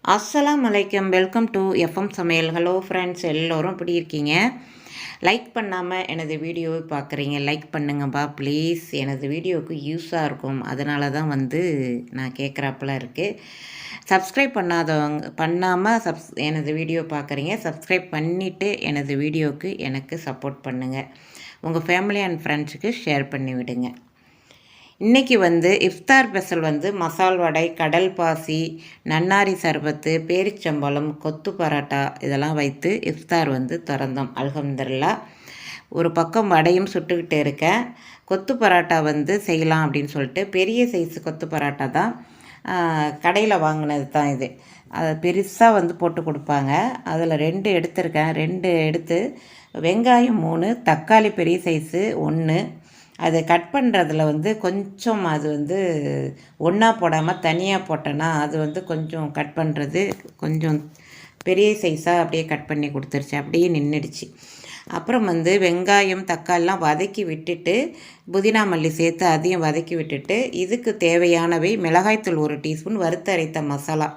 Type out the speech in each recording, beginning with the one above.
அஸ்ஸலாம் அலைக்கம். Welcome to FM சமையல். Hello friends, எல்லோரும் எப்படி இருக்கீங்க? லைக் பண்ணாமல் எனது வீடியோவை பார்க்குறீங்க, லைக் பண்ணுங்கப்பா ப்ளீஸ். எனது வீடியோவுக்கு யூஸாக இருக்கும், அதனால தான் நான் கேட்குறாப்புல இருக்குது. சப்ஸ்கிரைப் பண்ணாமல் எனது வீடியோ பார்க்குறீங்க. சப்ஸ்கிரைப் பண்ணிவிட்டு எனது வீடியோவுக்கு எனக்கு சப்போர்ட் பண்ணுங்கள். உங்கள் ஃபேமிலி அண்ட் ஃப்ரெண்ட்ஸுக்கு ஷேர் பண்ணி விடுங்க. இன்றைக்கி இஃப்தார் ஸ்பெஷல் மசால் வடை, கடல் பாசி, நன்னாரி சர்பத்து, பேரிச்சம்பழம், கொத்து பரோட்டா இதெல்லாம் வைத்து இஃப்தார் திறந்தோம். அல்ஹம்துலில்லாஹ். ஒரு பக்கம் வடையும் சுட்டுக்கிட்டு இருக்கேன். கொத்து பரோட்டா செய்யலாம் அப்படின்னு சொல்லிட்டு பெரிய சைஸ் கொத்து பரோட்டா தான், கடையில் வாங்கினது தான் இது. அதை பெருசாக போட்டு கொடுப்பாங்க. அதில் 2 எடுத்திருக்கேன். 2 எடுத்து வெங்காயம் 3, தக்காளி பெரிய சைஸு 1, அதை கட் பண்ணுறதுல கொஞ்சம் அது ஒன்றா போடாமல் தனியாக போட்டேன்னா அது கொஞ்சம் கட் பண்ணுறது கொஞ்சம் பெரிய சைஸாக அப்படியே கட் பண்ணி கொடுத்துருச்சு, அப்படியே நின்றுடுச்சு. அப்புறம் வெங்காயம் தக்காளிலாம் வதக்கி விட்டுட்டு புதினா மல்லி சேர்த்து அதையும் வதக்கி விட்டுட்டு இதுக்கு தேவையானவை மிளகாய்த்தூள் 1 டீஸ்பூன், வறுத்தரைத்த மசாலா,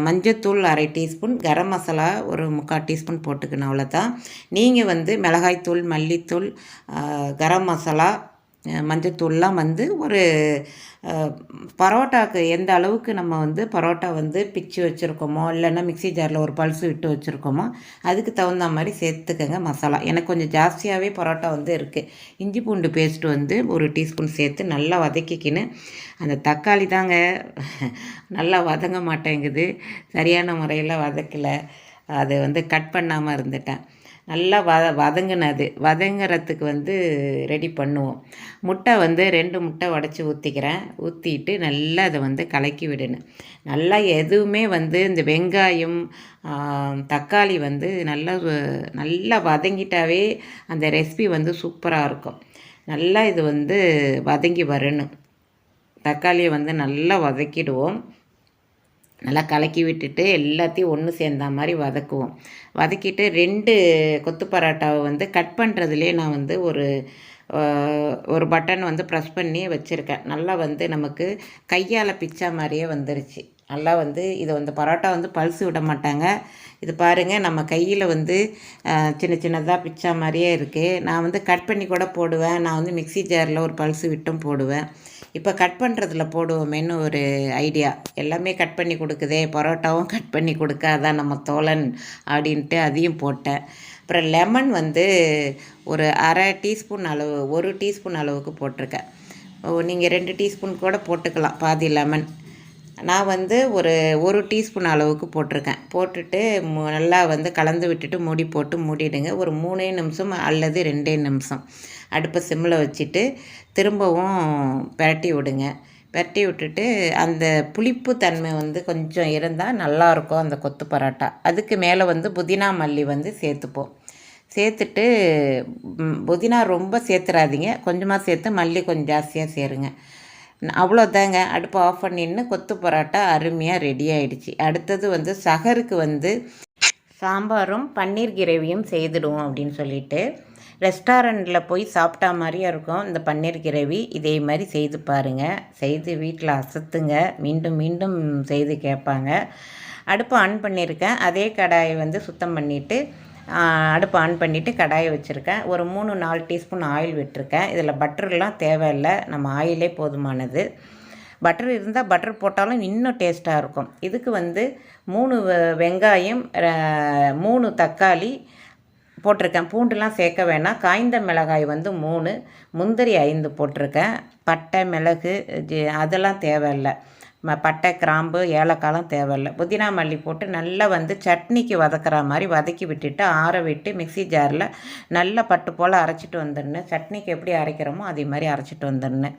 மஞ்சத்தூள் 1/2 டீஸ்பூன், கரம் மசாலா ஒரு 3/4 டீஸ்பூன் போட்டுக்கணும். அவ்வளோதான். நீங்கள் மிளகாய்த்தூள், மல்லித்தூள், கரம் மசாலா, மஞ்சத்தூள்லாம் ஒரு பரோட்டாவுக்கு எந்த அளவுக்கு நம்ம பரோட்டா பிச்சு வச்சுருக்கோமோ, இல்லைன்னா மிக்சி ஜாரில் ஒரு பல்ஸ் விட்டு வச்சுருக்கோமோ அதுக்கு தகுந்த மாதிரி சேர்த்துக்கங்க மசாலா. எனக்கு கொஞ்சம் ஜாஸ்தியாகவே பரோட்டா இருக்குது. இஞ்சி பூண்டு பேஸ்ட்டு 1 டீஸ்பூன் சேர்த்து நல்லா வதக்கிக்கின்னு, அந்த தக்காளி தாங்க நல்லா வதங்க மாட்டேங்குது, சரியான முறையில் வதக்கலை. அது கட் பண்ணாமல் இருந்துட்டேன். நல்லா வதங்கினது வதங்குறதுக்கு ரெடி பண்ணுவோம். முட்டை 2 முட்டை உடச்சி ஊற்றிக்கிறேன். ஊற்றிட்டு நல்லா அதை கலக்கி விடணும். நல்லா எதுவுமே இந்த வெங்காயம், தக்காளி நல்லா வதங்கிட்டாவே அந்த ரெசிபி சூப்பராக இருக்கும். நல்லா இது வதங்கி வரணும். தக்காளியை நல்லா வதக்கிடுவோம். நல்லா கலக்கி விட்டுட்டு எல்லாத்தையும் ஒன்று சேர்ந்த மாதிரி வதக்குவோம். வதக்கிட்டு 2 கொத்து பரோட்டாவை கட் பண்ணுறதுலேயே நான் ஒரு பட்டன் ப்ரெஸ் பண்ணி வச்சுருக்கேன். நல்லா நமக்கு கையால் பிச்சா மாதிரியே வந்துருச்சு. நல்லா இதை பரோட்டா பல்ஸ் விட மாட்டாங்க. இது பாருங்கள், நம்ம கையில் சின்ன சின்னதாக பிச்சா மாதிரியே இருக்குது. நான் கட் பண்ணி கூட போடுவேன். நான் மிக்சி ஜாரில் ஒரு பல்ஸ் விட்டும் போடுவேன். இப்போ கட் பண்ணுறதுல போடுவோமேன்னு ஒரு ஐடியா. எல்லாமே கட் பண்ணி கொடுக்குதே, பரோட்டாவும் கட் பண்ணி கொடுக்க, அதான் நம்ம தோழன் அப்படின்ட்டு அதையும் போட்டேன். அப்புறம் லெமன் ஒரு 1/2 டீஸ்பூன் அளவு, 1 டீஸ்பூன் அளவுக்கு போட்டிருக்கேன். நீங்கள் 2 டீஸ்பூன் கூட போட்டுக்கலாம், பாதி லெமன். நான் ஒரு டீஸ்பூன் அளவுக்கு போட்டிருக்கேன். போட்டுட்டு நல்லா கலந்து விட்டுட்டு மூடி போட்டு மூடிடுங்க. ஒரு 3 நிமிஷம் அல்லது 2 நிமிஷம் அடுப்பை சிம்மில் வச்சுட்டு திரும்பவும் பெரட்டி விடுங்க. பெரட்டி விட்டுட்டு அந்த புளிப்பு தன்மை கொஞ்சம் இருந்தால் நல்லாயிருக்கும் அந்த கொத்து பரோட்டா. அதுக்கு மேலே புதினா மல்லி சேர்த்துப்போம். சேர்த்துட்டு புதினா ரொம்ப சேர்த்துறாதீங்க, கொஞ்சமாக சேர்த்து மல்லி கொஞ்சம் ஜாஸ்தியாக சேருங்க. அவ்வளோதாங்க. அடுப்பை ஆஃப் பண்ணின்னு கொத்து பரோட்டா அருமையாக ரெடி ஆகிடுச்சு. அடுத்தது சஹருக்கு சாம்பாரும் பன்னீர் கிரேவியும் செய்துடுவோம் அப்படின்னு சொல்லிட்டு ரெஸ்டாரண்ட்டில் போய் சாப்பிட்டா மாதிரியே இருக்கும் இந்த பன்னீர் கிரேவி. இதே மாதிரி செய்து பாருங்கள். செய்து வீட்டில் அசத்துங்க, மீண்டும் மீண்டும் செய்து கேட்பாங்க. அடுப்பு ஆன் பண்ணியிருக்கேன். அதே கடாயை சுத்தம் பண்ணிவிட்டு அடுப்பு ஆன் பண்ணிவிட்டு கடாயை வச்சுருக்கேன். ஒரு 3-4 டீஸ்பூன் ஆயில் விட்டுருக்கேன். இதில் பட்டர்லாம் தேவையில்லை, நம்ம ஆயிலே போதுமானது. பட்டர் இருந்தால் பட்டர் போட்டாலும் இன்னும் டேஸ்ட்டாக இருக்கும். இதுக்கு 3 வெங்காயம், 3 தக்காளி போட்டிருக்கேன். பூண்டுலாம் சேர்க்க வேணாம். காய்ந்த மிளகாய் 3, முந்திரி 5 போட்டிருக்கேன். பட்டை, மிளகு அதெல்லாம் தேவையில்லை. பட்டை, கிராம்பு, ஏலக்காய்லாம் தேவையில்லை. புதினா மல்லி போட்டு நல்லா சட்னிக்கு வதக்கிற மாதிரி வதக்கி விட்டுட்டு ஆற விட்டு மிக்சி ஜாரில் நல்லா பட்டு போல் அரைச்சிட்டு வந்துடணும். சட்னிக்கு எப்படி அரைக்கிறோமோ அதே மாதிரி அரைச்சிட்டு வந்துடணும்.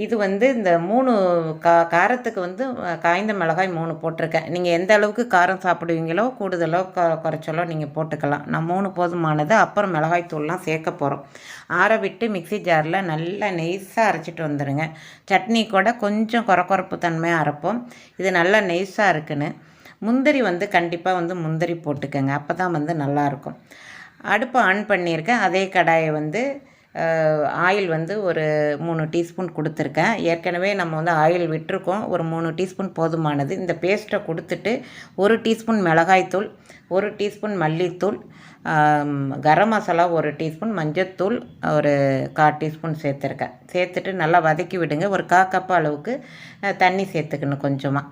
இது இந்த 3 காரத்துக்கு காய்ந்த மிளகாய் 3 போட்டிருக்கேன். நீங்கள் எந்த அளவுக்கு காரம் சாப்பிடுவீங்களோ கூடுதலோ குறைச்சலோ நீங்கள் போட்டுக்கலாம். நான் 3 போதுமானது. அப்புறம் மிளகாய் தூள்லாம் சேர்க்க போகிறோம். ஆற விட்டு மிக்சி ஜாரில் நல்லா நெய்ஸாக அரைச்சிட்டு வந்துடுங்க. சட்னி கூட கொஞ்சம் குறப்பு தன்மையாக அரைப்போம். இது நல்லா நெய்ஸாக இருக்குன்னு. முந்திரி கண்டிப்பாக முந்திரி போட்டுக்கோங்க, அப்போ தான் நல்லாயிருக்கும். அடுப்பை ஆன் பண்ணியிருக்கேன். அதே கடாயை ஆயில் வந்து ஒரு 3 டீஸ்பூன் கொடுத்துருக்கேன். ஏற்கனவே நம்ம வந்து ஆயில் விட்டுருக்கோம். ஒரு 3 டீஸ்பூன் போதுமானது. இந்த பேஸ்ட்டை கொடுத்துட்டு 1 டீஸ்பூன் மிளகாய்த்தூள், 1 டீஸ்பூன் மல்லித்தூள், கரம் மசாலா 1 டீஸ்பூன், மஞ்சத்தூள் ஒரு 1/4 டீஸ்பூன் சேர்த்துருக்கேன். சேர்த்துட்டு நல்லா வதக்கி விடுங்க. ஒரு 1/4 கப் அளவுக்கு தண்ணி சேர்த்துக்கணும் கொஞ்சமாக.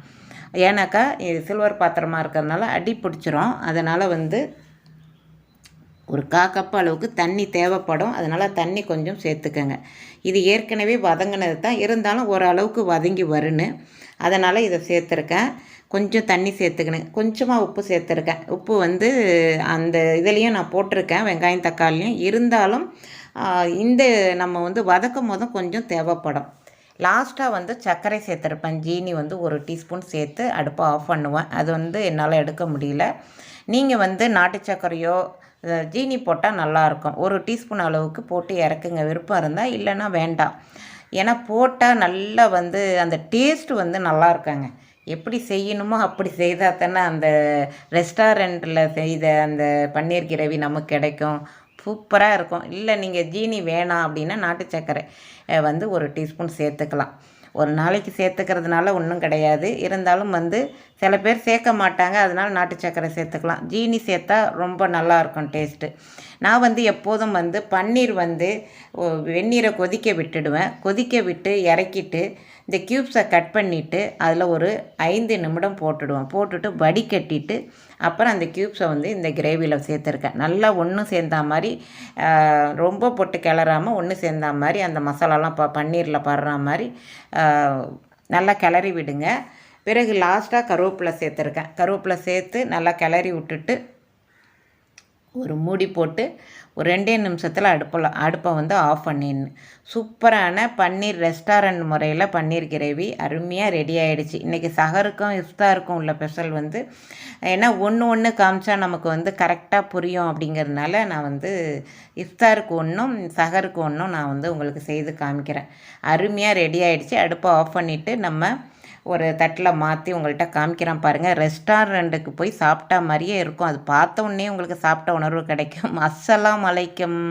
ஏன்னாக்கா இது சில்வர் பாத்திரமாக இருக்கிறதுனால அடி பிடிச்சிரும். அதனால் வந்து ஒரு 1/4 கப் அளவுக்கு தண்ணி தேவைப்படும். அதனால் தண்ணி கொஞ்சம் சேர்த்துக்கங்க. இது ஏற்கனவே வதங்கினது தான், இருந்தாலும் ஓரளவுக்கு வதங்கி வருன்னு அதனால் இதை சேர்த்துருக்கேன். கொஞ்சம் தண்ணி சேர்த்துக்கணும். கொஞ்சமாக உப்பு சேர்த்துருக்கேன். உப்பு வந்து அந்த இதுலேயும் நான் போட்டிருக்கேன், வெங்காயம் தக்காளியும். இருந்தாலும் இந்த நம்ம வந்து வதக்கும் போதும் கொஞ்சம் தேவைப்படும். லாஸ்ட்டாக வந்து சர்க்கரை சேர்த்துருப்பேன். ஜீனி வந்து 1 டீஸ்பூன் சேர்த்து அடுப்பை ஆஃப் பண்ணுவேன். அது வந்து என்னால் எடுக்க முடியல. நீங்கள் வந்து நாட்டு சர்க்கரையோ ஜீனி போட்டால் நல்லாயிருக்கும். 1 டீஸ்பூன் அளவுக்கு போட்டு இறக்குங்க விருப்பம் இருந்தால், இல்லைன்னா வேண்டாம். ஏன்னா போட்டால் நல்லா வந்து அந்த டேஸ்ட்டு வந்து நல்லா இருக்காங்க. எப்படி செய்யணுமோ அப்படி செய்தால் தானே அந்த ரெஸ்டாரண்ட்டில் செய்த அந்த பன்னீர் கிரேவி நமக்கு கிடைக்கும். சூப்பராக இருக்கும். இல்லை நீங்கள் ஜீனி வேணாம் அப்படின்னா நாட்டு சர்க்கரை வந்து 1 டீஸ்பூன் சேர்த்துக்கலாம். ஒரு நாளைக்கு சேர்த்துக்கிறதுனால ஒன்றும் கிடையாது. இருந்தாலும் வந்து சில பேர் சேர்க்க மாட்டாங்க, அதனால் நாட்டு சர்க்கரை சேர்த்துக்கலாம். ஜீனி சேர்த்தா ரொம்ப நல்லாயிருக்கும் டேஸ்ட்டு. நான் வந்து எப்போதும் வந்து பன்னீர் வந்து வெந்நீரை கொதிக்க விட்டுடுவேன். கொதிக்க விட்டு இறக்கிட்டு இந்த க்யூப்ஸை கட் பண்ணிவிட்டு அதில் ஒரு 5 நிமிடம் போட்டுடுவேன். போட்டுட்டு வடிகட்டிட்டு அப்புறம் அந்த க்யூப்ஸை வந்து இந்த கிரேவியில் சேர்த்துருக்கேன். நல்லா ஒன்று சேர்ந்தா மாதிரி, ரொம்ப போட்டு கிளறாமல் ஒன்று சேர்ந்தா மாதிரி அந்த மசாலாலாம் பன்னீரில் படுற மாதிரி நல்லா கிளறி விடுங்க. பிறகு லாஸ்ட்டாக கருவேப்பிலை சேர்த்துருக்கேன். கருவேப்பிலை சேர்த்து நல்லா கிளறி விட்டுட்டு ஒரு மூடி போட்டு ஒரு 2 நிமிஷத்தில் அடுப்பை வந்து ஆஃப் பண்ணிடணும். சூப்பரான பன்னீர் ரெஸ்டாரண்ட் முறையில் பன்னீர் கிரேவி அருமையாக ரெடி ஆகிடுச்சு. இன்றைக்கி சஹருக்கும் இஃப்தாருக்கும் உள்ள ஸ்பெஷல் வந்து, ஏன்னா ஒன்று காமிச்சா நமக்கு வந்து கரெக்டாக புரியும் அப்படிங்கிறதுனால நான் வந்து இஃப்தாருக்கு ஒன்றும் சஹருக்கு ஒன்றும் நான் வந்து உங்களுக்கு செய்து காமிக்கிறேன். அருமையாக ரெடி ஆகிடுச்சு. அடுப்பை ஆஃப் பண்ணிவிட்டு நம்ம ஒரு தட்டில் மாற்றி உங்கள்கிட்ட காமிக்கிறேன் பாருங்கள். ரெஸ்டாரண்ட்டுக்கு போய் சாப்பிட்டா மாதிரியே இருக்கும். அது பார்த்த உடனே உங்களுக்கு சாப்பிட்ட உணர்வு கிடைக்கும். அஸ்ஸலாமு அலைக்கும்.